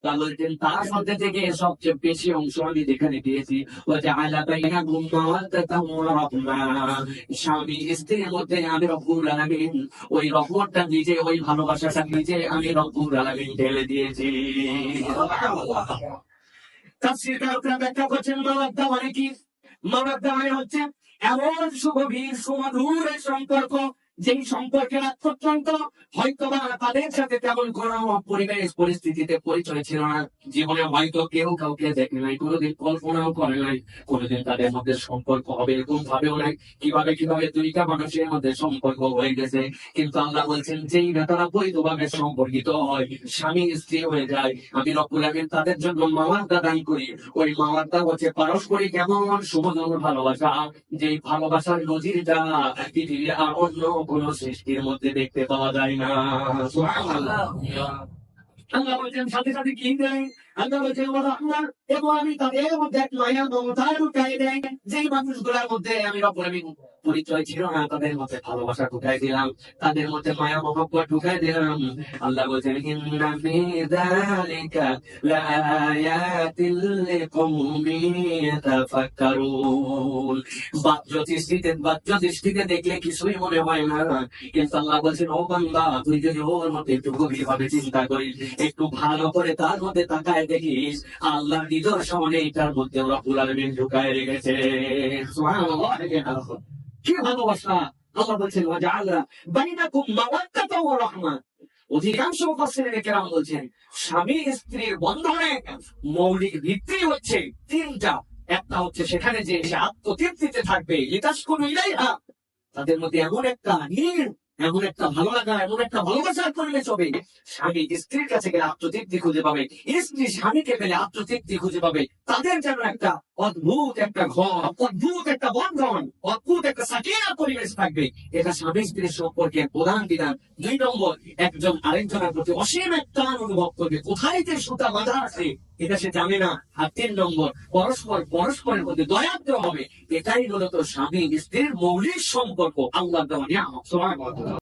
তা বলছেন তার মধ্যে থেকে সবচেয়ে বেশি অংশ আমি যেখানে দিয়েছি স্বামী স্ত্রীর মধ্যে আমি রব্বুল আলামিন ওই রহমতটা নিজে, ওই ভালোবাসাটা নিজে আমি রব্বুল আলামিন ঢেলে দিয়েছি। তাফসীরকাররা ব্যাখ্যা করছেন মাওয়াদ্দা মানে কি? মাওয়াদ্দা মানে হচ্ছে এমন সুগভীর সুমধুর সম্পর্ক, যেই সম্পর্কের পর্যন্ত হয়তোবা তাদের সাথে তেমন কোনো পরিবেশ পরিস্থিতিতে পরিচয় ছিল না, জীবনে হয়তো কেউ কাউকে দেখে নাই, কোনোদিন কল্পনাও করে নাই, কোনোদিন তাদের মধ্যে সম্পর্ক হবে এরকম ভাবেও নাই। কিভাবে কিভাবে দুইটা মানুষের মধ্যে সম্পর্ক হয়ে গেছে, কিন্তু আল্লাহ বলছেন যেই তারা বৈধভাবে সম্পর্কিত হয়, স্বামী স্ত্রী হয়ে যায়, আমি রব্বুল আমিন তাদের জন্য মাওয়াদ্দা দান করি। ওই মাওয়াদ্দা হচ্ছে পারস্পরিক এমন সুমধুর ভালোবাসা, যেই ভালোবাসার নজিরটা পৃথিবীর আর অন্য কোন সৃষ্টির মধ্যে দেখতে পাওয়া যায় না। সুবহানাল্লাহ। আল্লাহ বলছেন সাথে সাথে কি দেয়? আল্লাহ বলছেন ওয়া রাহমান, এবং আমি তাদের মধ্যে এক মায়া মমতা ঢুকাই দেয়, যেই মানুষগুলোর মধ্যে আমি রব্বুল আমিন পরিচয় ছিল না, তাদের মধ্যে ভালোবাসা ঢুকাই দিলাম, তাদের মধ্যে মায়া মহব্বত ঢুকাই দিলাম। আল্লাহ বলছেন ইন্না ফি যালিকা লাআয়াতিল লিকাওমিন ইয়াতাফাক্কারুন। বাহ্য দৃষ্টিতে দেখলে কিছুই মনে হয় না, কিন্তু আল্লাহ বলছেন ও বান্দা, তুই যদি ওর মধ্যে একটু গভীর ভাবে চিন্তা করিস, একটু ভালো করে তার মধ্যে তাকায় দেখিস, আল্লাহ নিদর্শনে এটার মধ্যে রব্বুল আলামিন ঢুকায় রেখেছে। সুবহানাল্লাহ। কি ভালোবাসা! আল্লাহ বলছেন ওয়াজআলা বাইনাকুম মাওয়াদ্দাতাও ওয়া রাহমা। অধিকাংশ মুফাসসিরিন কেরাম বলছেন স্বামী স্ত্রীর বন্ধনে মৌলিক ভিত্তি হচ্ছে তিনটা। একটা হচ্ছে সেখানে যে সে আত্মতৃপ্তিতে থাকবে, লিতাসকুনু ইলাইহা, তাদের মধ্যে এমন একটা নীড়, এমন একটা ভালো লাগা, এমন একটা ভালোবাসার পরিবেশ হবে, স্বামী স্ত্রীর কাছে গেলে আত্মতৃপ্তি খুঁজে পাবে, স্ত্রী স্বামীকে পেলে আত্মতৃপ্তি খুঁজে পাবে। তাদের যেন একটা অদ্ভুত একটা ঘর, অদ্ভুত একটা বন্ধন, অদ্ভুত একটা সাকিনার পরিবেশ থাকবে। এটা স্বামী স্ত্রীর সম্পর্কের প্রধান বিধান। 2 নম্বর, একজন আরেকজনের প্রতি অসীম একটা অনুভব করবে, কোথায় যে সুতা বাঁধা আছে এটা সে জানে না। আর 3 নম্বর, পরস্পরের মধ্যে দয়াদ্র হবে। এটাই মূলত স্বামী স্ত্রীর মৌলিক সম্পর্ক, আল্লাহ দেওয়া নিয়ামত। সুবহানাল্লাহ।